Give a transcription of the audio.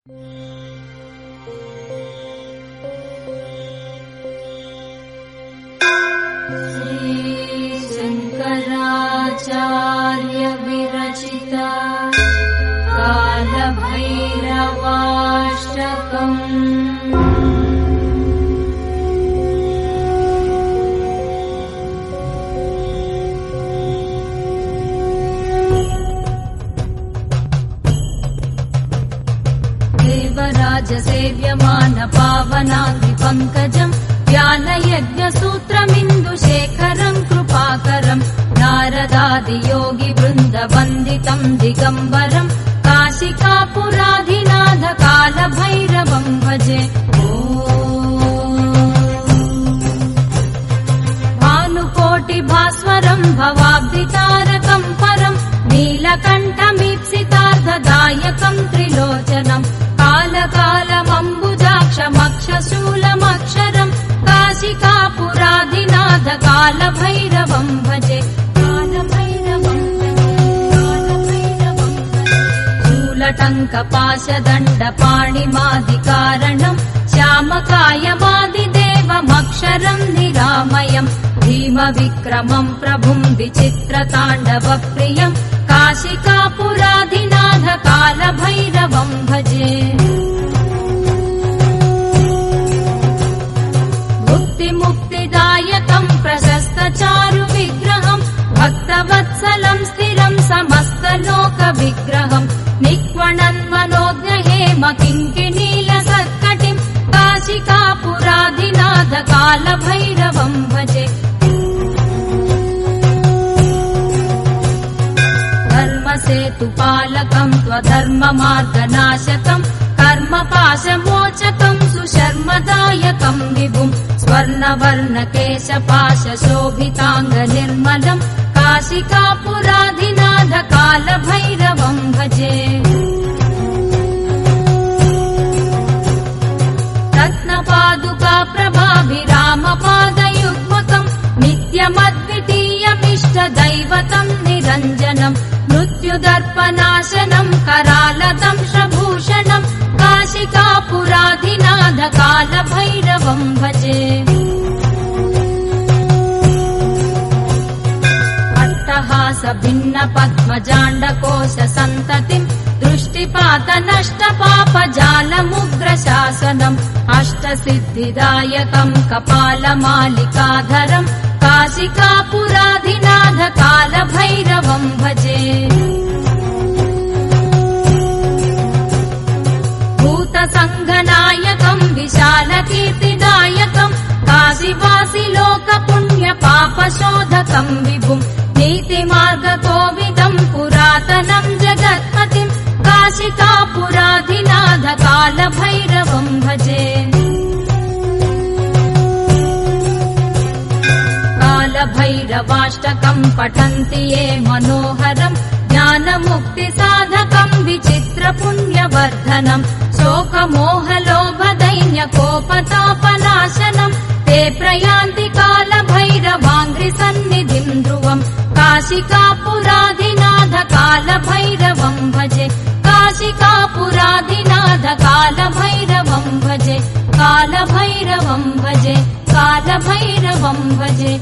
शंकराचार्य विरचिता कालभैरवाष्टकम्। देवराजसेव्यमान पावनाग्निपङ्कजम् ज्ञानयज्ञसूत्रमिन्दुशेखरम् कृपाकरम् नारदादियोगिवृन्दवन्दितम् दिगम्बरम् काशिकापुराधिनाथ कालभैरवम् भजे। भानुकोटिभास्वरम् भवाब्धितारकम् परम् नीलकण्ठमीप्सितार्थदायकम् त्रिलोचनम् कालकालमम्बुजाक्षमक्षशूलमक्षरम् काशिकापुराधिनाथ कालभैरवम् भजे। शूलटङ्कपाशदण्डपाणिमादिकारणम् श्यामकायमादिदेवमक्षरम् निरामयम् भीमविक्रमम् प्रभुम् विचित्रताण्डवप्रियम् काशिकापुराधिनाथ कालभैरवम् भजे। मुक्तिदायकम् प्रशस्तचारुविग्रहम् भक्तवत्सलम् स्थिरम् समस्तलोकविग्रहम् निक्वणन्मनोज्ञहेम किङ्किणीलसत्कटिम् काशिकापुराधिनाथ कालभैरवम् भजे। धर्मसेतुपालकम् त्वधर्ममार्गनाशकम् कर्मपाशमोचकम् सुशर्मदायकम् विभुम् स्वर्णवर्णकेशपाशशोभिताङ्गनिर्मलम् काशिकापुराधिनाथ कालभैरवम् भजे। रत्नपादुकाप्रभाभिरामपादयुग्मकम् नित्यमद्वितीयमिष्टदैवतम् निरञ्जनम् मृत्युदर्पनाशनम् करालदंशभूषणम् काशिकापुराधिनाथ कालभैरवम् भजे। अट्टहासभिन्नपद्मजाण्डकोशसन्ततिम् दृष्टिपातनष्टपापजालमुग्रशासनम् अष्टसिद्धिदायकम् कपालमालिकाधरम् काशिकापुराधिनाथ कालभैरवम् भजे। भूतसङ्घनायकम् विशालकीर्तिदायकम् काशीवासि लोकपुण्यपापशोधकम् विभुम् नीतिमार्गकोविदम् पुरातनम् जगत्पतिम् काशिकापुराधिनाथ कालभैरवम् भजे। कालभैरवाष्टकम् पठन्ति ये मनोहरम् ज्ञानमुक्तिसाधकम् विचित्रपुण्यवर्धनम् शोकमोहलोभदैन्यकोपतापनाशनम् ते प्रयान्ति कालभैरवाङ्घ्रिसन्निधिम् ध्रुवम् काशिकापुराधिनाथ कालभैरवम् भजे। काशिकापुराधिनाथ कालभैरवम् भजे। कालभैरवम् भजे। कालभैरवम् भजे।